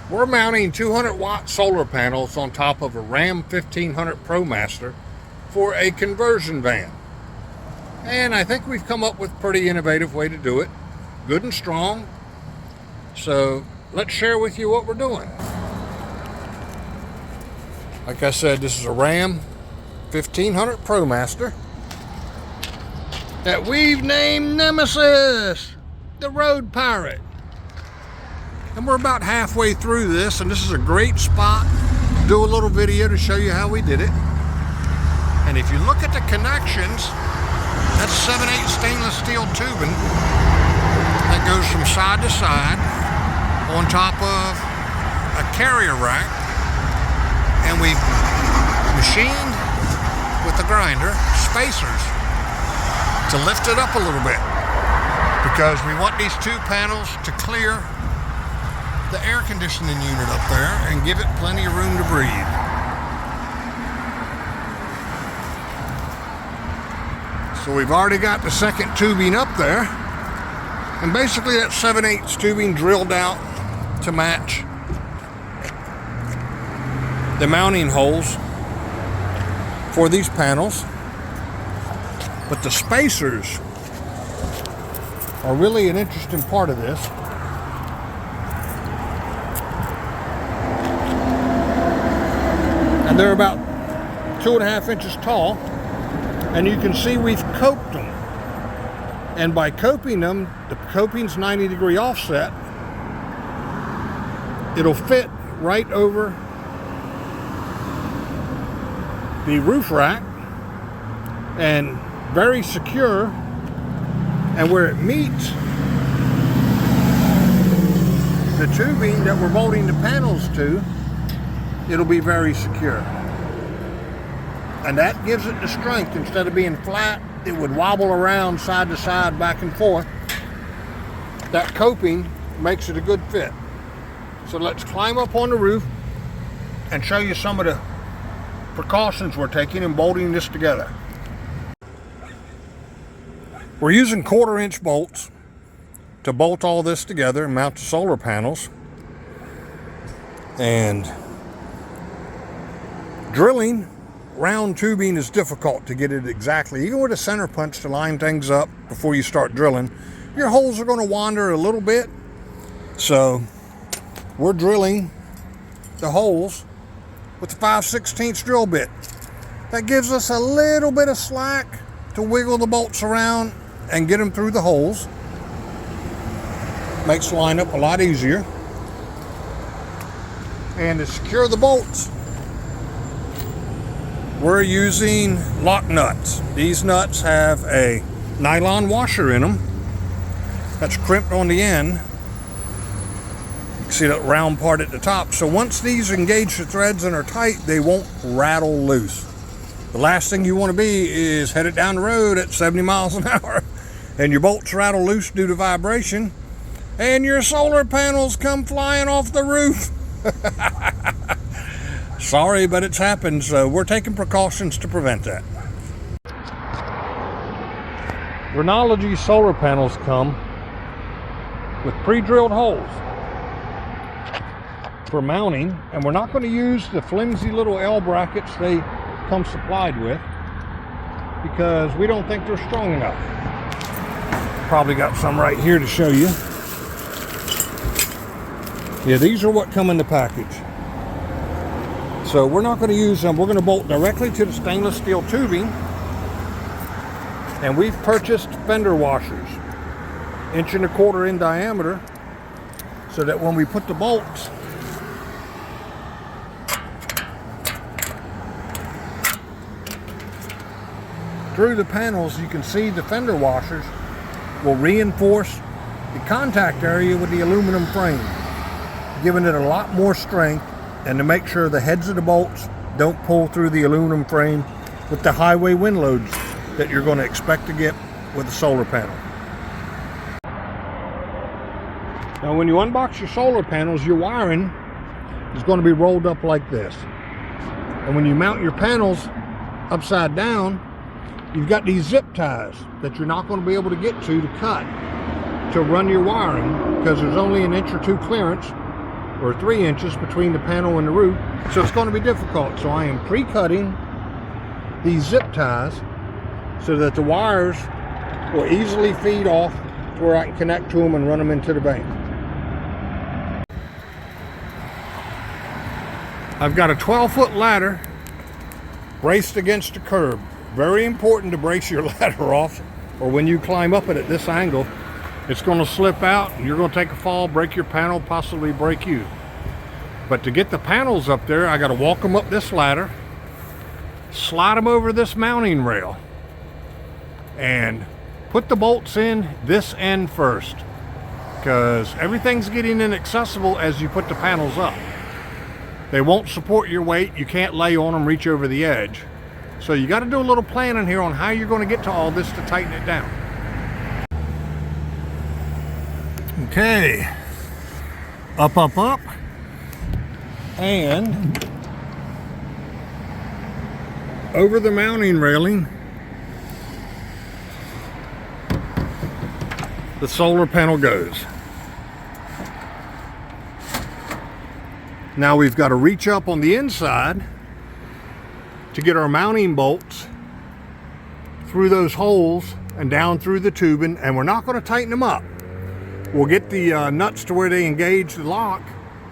We're mounting 200-watt solar panels on top of a Ram 1500 Promaster for a conversion van. And I think we've come up with a pretty innovative way to do it. Good and strong. So let's share with you what we're doing. Like I said, this is a Ram 1500 Promaster that we've named Nemesis, the Road Pirate. And we're about halfway through this, and this is a great spot to do a little video to show you how we did it. And if you look at the connections, that's 7/8 stainless steel tubing that goes from side to side on top of a carrier rack. And we machined with the grinder spacers to lift it up a little bit, because we want these two panels to clear the air conditioning unit up there and give it plenty of room to breathe. So we've already got the second tubing up there, and basically that 7/8 tubing drilled out to match the mounting holes for these panels. But the spacers are really an interesting part of this. And they're about 2.5 inches tall, and you can see we've coped them. And by coping them, the coping's 90-degree offset. It'll fit right over the roof rack and very secure. And where it meets the tubing that we're bolting the panels to, it'll be very secure. And that gives it the strength. Instead of being flat, it would wobble around side to side, back and forth. That coping makes it a good fit. So let's climb up on the roof and show you some of the precautions we're taking in bolting this together. We're using 1/4-inch bolts to bolt all this together and mount the solar panels. And drilling round tubing is difficult to get it exactly. Even with a center punch to line things up before you start drilling, your holes are going to wander a little bit. So we're drilling the holes with the 5/16 drill bit. That gives us a little bit of slack to wiggle the bolts around and get them through the holes. Makes the line up a lot easier. And to secure the bolts, we're using lock nuts. These nuts have a nylon washer in them that's crimped on the end. You can see that round part at the top. So once these engage the threads and are tight, they won't rattle loose. The last thing you want to be is headed down the road at 70 miles an hour and your bolts rattle loose due to vibration and your solar panels come flying off the roof. Sorry, but it's happened, so we're taking precautions to prevent that. Rhenology solar panels come with pre-drilled holes for mounting, and we're not going to use the flimsy little L brackets they come supplied with, because we don't think they're strong enough. Probably got some right here to show you. Yeah, these are what come in the package. So we're not going to use them. We're going to bolt directly to the stainless steel tubing. And we've purchased fender washers, 1.25 inches in diameter, so that when we put the bolts through the panels, you can see the fender washers will reinforce the contact area with the aluminum frame, giving it a lot more strength, and to make sure the heads of the bolts don't pull through the aluminum frame with the highway wind loads that you're going to expect to get with a solar panel. Now when you unbox your solar panels, your wiring is going to be rolled up like this. And when you mount your panels upside down, you've got these zip ties that you're not going to be able to get to cut to run your wiring, because there's only 1 or 2 inches clearance or 3 inches between the panel and the roof, so it's going to be difficult. So I am pre-cutting these zip ties so that the wires will easily feed off to where I can connect to them and run them into the van. I've got a 12-foot ladder braced against the curb. Very important to brace your ladder off, or when you climb up it at this angle, it's going to slip out and you're going to take a fall, break your panel, possibly break you. But to get the panels up there, I got to walk them up this ladder, slide them over this mounting rail, and put the bolts in this end first, because everything's getting inaccessible as you put the panels up. They won't support your weight. You can't lay on them, reach over the edge. So you got to do a little planning here on how you're going to get to all this to tighten it down. Okay, up, up, up, and over the mounting railing, the solar panel goes. Now we've got to reach up on the inside to get our mounting bolts through those holes and down through the tubing, and we're not going to tighten them up. We'll get the nuts to where they engage the lock,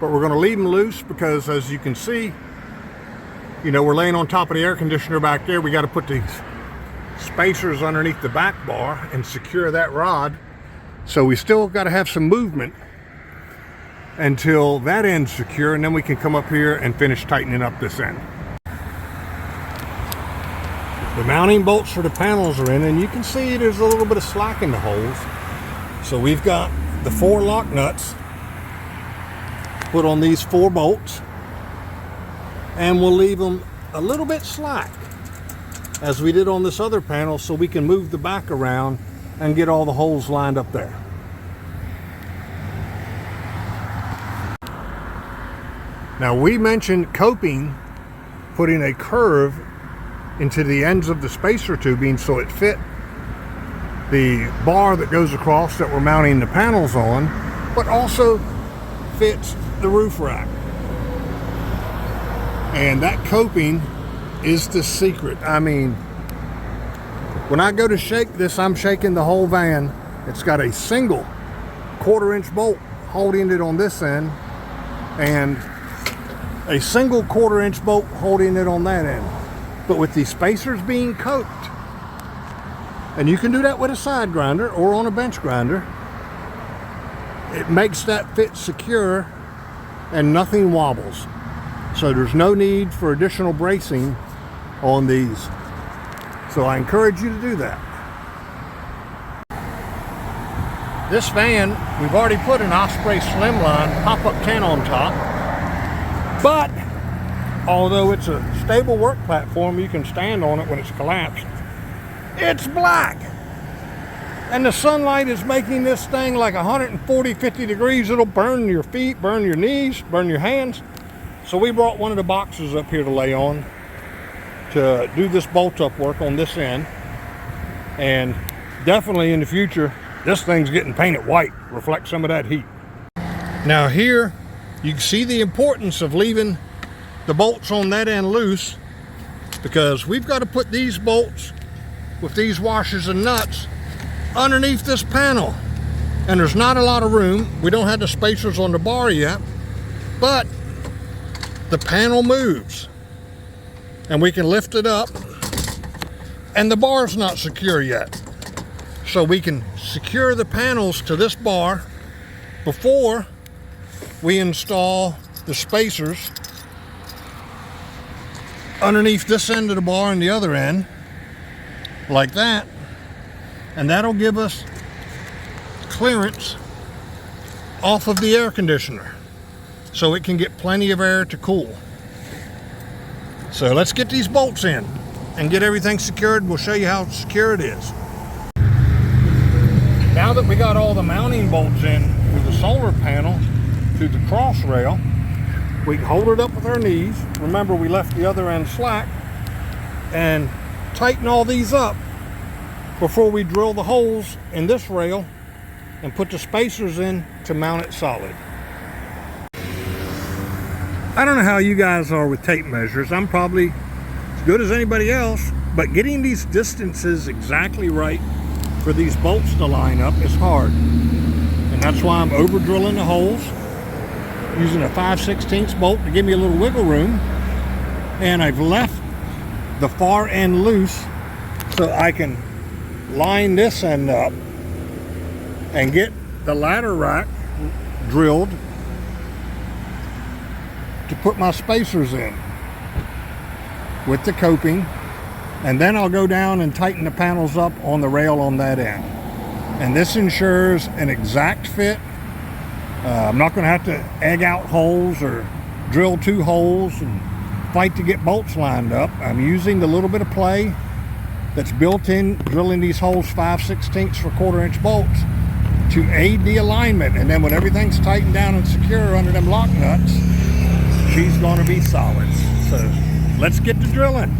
but we're going to leave them loose because, as you can see, you know, we're laying on top of the air conditioner back there. We got to put these spacers underneath the back bar and secure that rod. So we still got to have some movement until that end's secure, and then we can come up here and finish tightening up this end. The mounting bolts for the panels are in, and you can see there's a little bit of slack in the holes. So we've got the 4 lock nuts put on these 4 bolts, and we'll leave them a little bit slack as we did on this other panel, so we can move the back around and get all the holes lined up there. Now we mentioned coping, putting a curve into the ends of the spacer tubing so it fit the bar that goes across that we're mounting the panels on, but also fits the roof rack. And that coping is the secret. I mean, when I go to shake this, I'm shaking the whole van. It's got a single 1/4 inch bolt holding it on this end, and a single 1/4 inch bolt holding it on that end. But with these spacers being coped, and you can do that with a side grinder or on a bench grinder, it makes that fit secure and nothing wobbles. So there's no need for additional bracing on these. So I encourage you to do that. This van, we've already put an Osprey Slimline pop-up tent on top, but although it's a stable work platform, you can stand on it when it's collapsed. It's black, and the sunlight is making this thing like 140, 50 degrees. It'll burn your feet, burn your knees, burn your hands. So we brought one of the boxes up here to lay on to do this bolt-up work on this end. And definitely in the future, this thing's getting painted white, reflect some of that heat. Now here, you can see the importance of leaving the bolts on that end loose, because we've got to put these bolts with these washers and nuts underneath this panel. And there's not a lot of room. We don't have the spacers on the bar yet, but the panel moves and we can lift it up, and the bar's not secure yet. So we can secure the panels to this bar before we install the spacers underneath this end of the bar and the other end, like that, and that'll give us clearance off of the air conditioner so it can get plenty of air to cool. So let's get these bolts in and get everything secured. We'll show you how secure it is. Now that we got all the mounting bolts in with the solar panel to the cross rail, we can hold it up with our knees. Remember, we left the other end slack, and tighten all these up before we drill the holes in this rail and put the spacers in to mount it solid. I don't know how you guys are with tape measures. I'm probably as good as anybody else, but getting these distances exactly right for these bolts to line up is hard. And that's why I'm over drilling the holes, using a 5/16 bolt to give me a little wiggle room. And I've left the far end loose so I can line this end up and get the ladder rack drilled to put my spacers in with the coping, and then I'll go down and tighten the panels up on the rail on that end. And this ensures an exact fit. I'm not going to have to egg out holes or drill 2 holes and fight to get bolts lined up. I'm using the little bit of play that's built in drilling these holes 5/16 for 1/4 inch bolts to aid the alignment. And then when everything's tightened down and secure under them lock nuts, she's going to be solid. So let's get to drilling.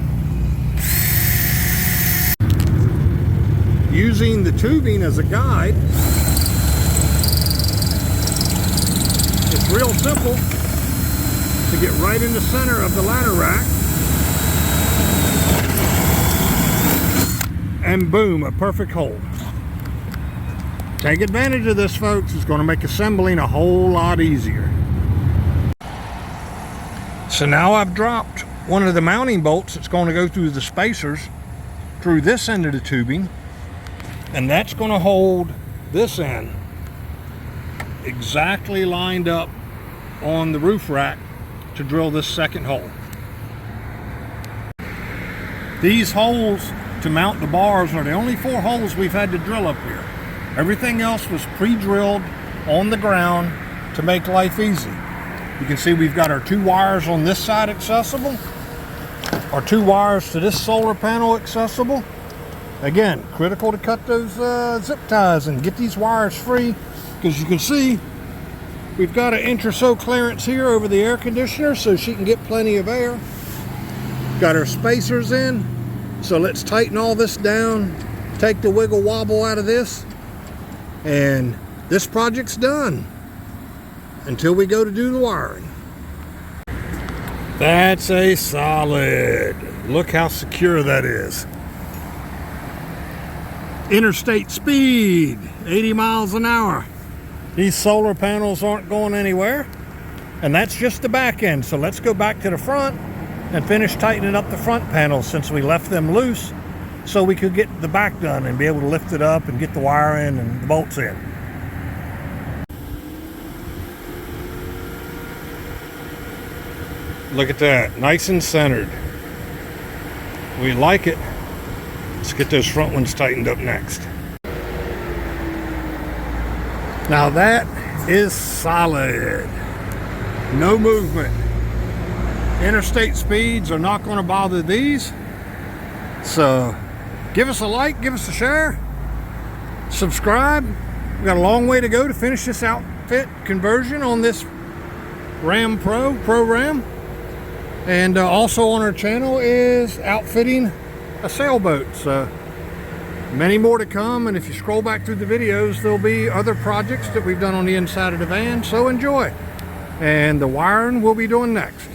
Using the tubing as a guide, it's real simple to get right in the center of the ladder rack, and boom, a perfect hole. Take advantage of this, folks. It's going to make assembling a whole lot easier. So now I've dropped one of the mounting bolts that's going to go through the spacers through this end of the tubing, and that's going to hold this end exactly lined up on the roof rack to drill this second hole. These holes to mount the bars are the only 4 holes we've had to drill up here. Everything else was pre-drilled on the ground to make life easy. You can see we've got our 2 wires on this side accessible, our 2 wires to this solar panel accessible. Again, critical to cut those zip ties and get these wires free, because you can see we've got an inch or so clearance here over the air conditioner so she can get plenty of air. Got our spacers in, so let's tighten all this down, take the wiggle wobble out of this, and this project's done until we go to do the wiring. That's a solid. Look how secure that is. Interstate speed, 80 miles an hour. These solar panels aren't going anywhere, and that's just the back end. So let's go back to the front and finish tightening up the front panels, since we left them loose so we could get the back done and be able to lift it up and get the wire in and the bolts in. Look at that, nice and centered. We like it. Let's get those front ones tightened up next. Now that is solid. No movement. Interstate speeds are not going to bother these. So give us a like, give us a share, subscribe. We've got a long way to go to finish this outfit conversion on this Ram Pro Ram. And also on our channel is outfitting a sailboat. So many more to come, and if you scroll back through the videos, there'll be other projects that we've done on the inside of the van, so enjoy. And the wiring we'll be doing next.